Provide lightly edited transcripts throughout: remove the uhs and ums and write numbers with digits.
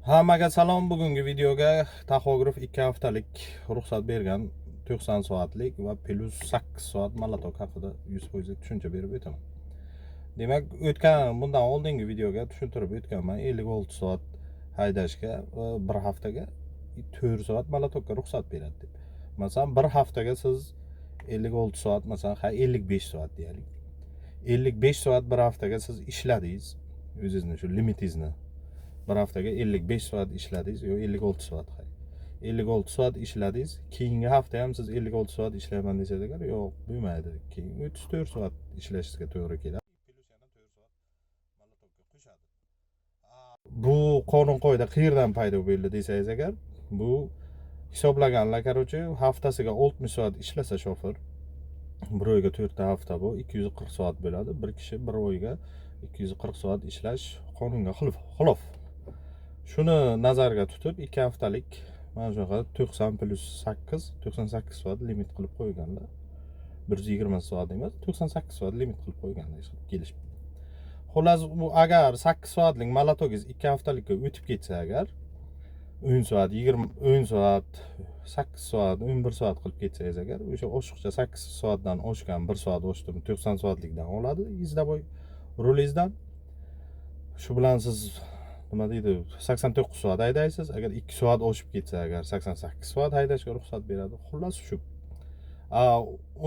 Hammaga salom. Bugungi videoga taxograf 2 haftalik ruxsat bergan 90 soatlik va plus 8 soat malatok haqida 100% tushuncha berib o'taman. Demak, bundan oldingi videoga tushuntirib o'tganman 56 soat haydashga va bir haftaga 4 soat malatokka ruxsat beradi deb. Masalan, bir haftaga siz 56 soat, masalan, 55 soat deylik. 55 soat bir haftaga siz ishladingiz, o'zingizni shu limitingizni. Bir haftaga 55 soat ishladingiz, yo 56 soat. 56 soat ishladingiz, keyingi hafta ham siz 56 soat ishlayman desangiz agar, yo'q, bo'lmaydi. Keyin 34 soat ishlashingizga to'g'ri keladi. Plus yana 4 soat malatokka qo'shadi. Bu qonun qoida qayerdan paydo bo'ldi desangiz agar, bu hisoblaganlar, короче, haftasiga 60 soat ishlasa shofer, bir oyga 4 ta hafta bu 240 soat bo'ladi. Bir kishi bir oyga 240 soat ishlash qonunga xilof. Shuni nazarga tutib 2 haftalik mana shunaqa 90 plus 8, 98 soat limit qilib qo'yganlar. 120 soat emas, 98 soat limit qilib qo'yganlar kelishib. Xullas, bu agar 8 soatlik malatogingiz 2 haftalikka o'tib ketsa agar, 10 soat, 20, 10 soat, 8 soat, 11 soat qilib ketsangiz agar, o'sha oshiqcha 8 soatdan oshgan 1 soat oshdimi 90 soatlikdan oladi izdaboy rulingizdan. Shu bilan siz nima deydi, 89 soat haydaysiz. Agar 2 soat oshib ketsa agar 88 soat haydashga ruxsat beradi. Xullas shu.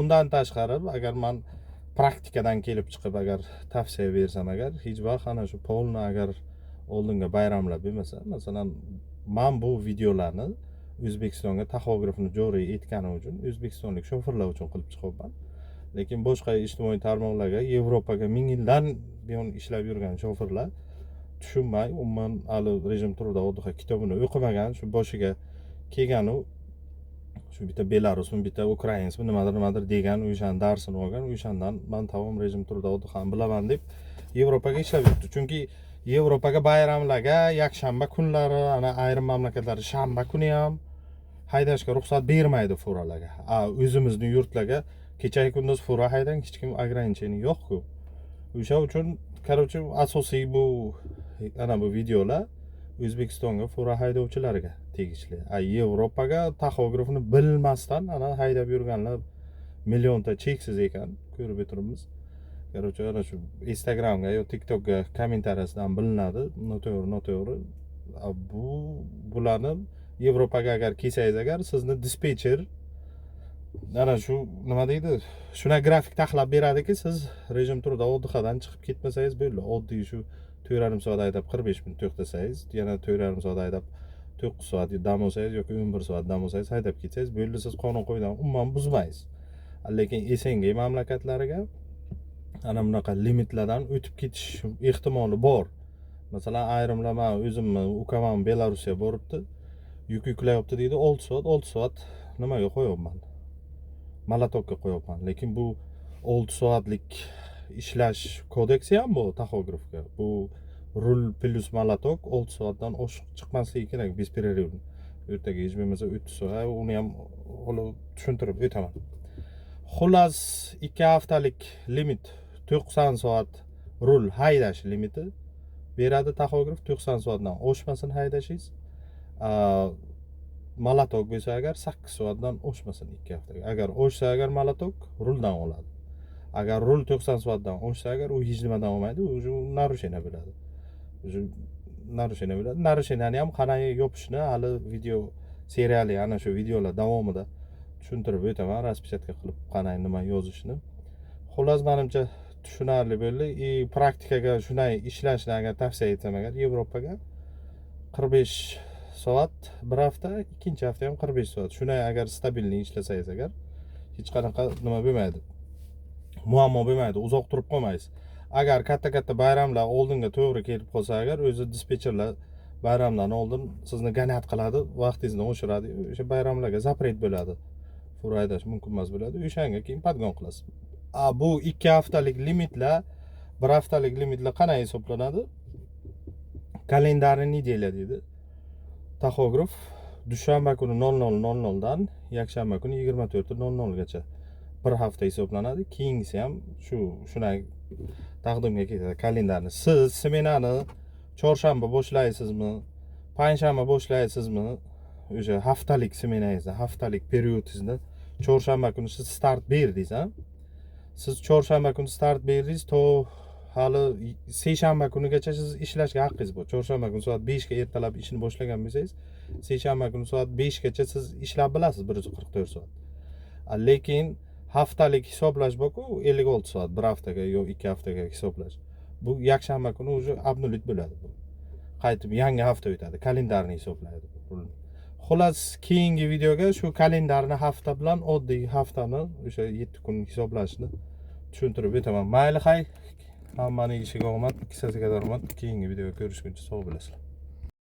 Undan tashqari, agar men praktikadan kelib chiqib agar tavsiya bersam agar, hech vaqt ana shu polni agar oldinga bayramlab bo'lmasa, masalan, men bu videolarni O'zbekistonga taxografni joriy etganim uchun o'zbekistonlik shoferlar uchun qilib chiqyapman. Lekin boshqa ijtimoiy tarmoqlarga, Yevropaga ming yildan buyon ishlab yurgan shoferlar tushunmay, umuman hali rejim turida oddiy kitobini o'qimagan, shu boshiga kelgan u shu bitta Belarusmi, bitta Ukrainsmi, nimadir degan, o'shaning darsini olgan, o'shandan men tamom rejim turida oddiy ham bilaman deb Yevropaga ishlab yuribdi. Chunki Yevropaga bayramlarga yakshanba kunlari, ana ayrim mamlakatlar shanba kuni ham haydashga ruxsat bermaydi furalarga. O'zimizning yurtlarga kecha kunduz fura haydang, hech kim ограничение yo'q-ku. O'sha uchun, короче, asosiy bu ana bu videolar O'zbekistonga fura haydovchilariga tegishli. Yevropaga taxografni bilmasdan ana haydab yurganlar millionta cheksiz ekan, ko'rib o'tiribmiz. Короче, ana shu Instagramga yo TikTokga kommentariyasidan bilinadi, noto'g'ri. Bularni Yevropaga agar kelsangiz agar, sizni dispetcher ana shu nima deydi, shuna grafik taxlab beradiki, siz rejim turida oddihadan chiqib ketmasangiz bo'ldi. Oddiy shu 4,5 soat haydab 45 minut to'xtasangiz, yana 4,5 soat haydab 9 soat dam olsangiz yoki 11 soat dam olsangiz haydab ketsangiz bo'ldi, siz qonun qoidalarni umuman buzmaysiz. Lekin SNG mamlakatlariga ana bunaqa limitlardan o'tib ketish ehtimoli bor. Masalan, ayrimlar, men o'zimni ukam Belarusga boribdi, yuk yuklayapti deydi, 6 soat nimaga qo'yapman? Malatokka qo'yapman. Lekin bu 6 soatlik ishlash kodeksi ham bu taxografga. Bu rul plus malatok 6 soatdan oshiq chiqmasligi kerak besperiodni. Ertaga hech bo'lmasa 30 soat, uni ham tushuntirib o'taman. Xullas, 2 haftalik limit 90 soat rul haydash limiti beradi taxograf. 90 soatdan oshmasin haydashingiz. Malatok bo'lsa agar 8 soatdan oshmasin 2 haftaga. Agar oshsa agar malatok ruldan oladi. Agar rul 90 soatdan oshsa agar, u hech nimadan olmaydi, u narusheniya bo'ladi. Narusheniyani ham qanday yopishni hali video seriyali ana shu videolar davomida tushuntirib o'taman, raspечатка qilib qanday nima yozishni. Xullas, menimcha tushunarli bo'ldi. Praktikaga shunday ishlashni agar tavsiya etsam agar, Yevropaga 45 soat bir hafta, ikkinchi hafta ham 45 soat. Shunday agar stabilniy ishlasangiz agar, hech qanaqa nima bo'lmaydi. Muammo bo'lmaydi, uzoq turib qolmaysiz. Agar katta bayramlar oldinga to'g'ri kelib qolsa agar, o'zi dispetcherlar bayramdan oldin sizni ganat qiladi, vaqtingizni oshiradi. O'sha bayramlarga zapret bo'ladi. Fura haydash mumkin emas bo'ladi. O'shanga keyin podgon qilasiz. Bu 2 haftalik limitlar, 1 haftalik limitlar qanday hisoblanadi? Kalendarniy nedelya deydi. Taxograf dushanba kuni 00:00 dan yakshanba kuni 24:00 gacha bir hafta hisoblanadi. Keyingisi ham shunday taqdimga ketadi kalendarni. Siz smenani chorshanba boshlaysizmi, payshanba boshlaysizmi o'sha haftalik smenangizda, haftalik periodingizda chorshanba kuni siz start berdingiz, ha? Siz chorshanba kuni start berdingiz, to hali seshanba kunigacha siz ishlashga haqqingiz bor. Chorshanba kuni soat 5 ga ertalab ishni boshlagan bo'lsangiz, seshanba kuni soat 5 gacha siz ishlab bilasiz 144 soat. Lekin haftalik hisoblash borku 56 soat, bir haftaga yo 2 haftaga hisoblash. Bu yakshanba kuni o'zi obnulit bo'ladi bu. Qaytib yangi hafta o'tadi, kalendarni hisoblaydi. Xullas, keyingi videoga shu kalendarni hafta bilan oddiy haftani o'sha 7 kun hisoblashni tushuntirib o'taman. Mayli, hay. Hammaning ishiga omad, kissasiga daromad. Keyingi videoga ko'rishguncha sog' bo'lasizlar.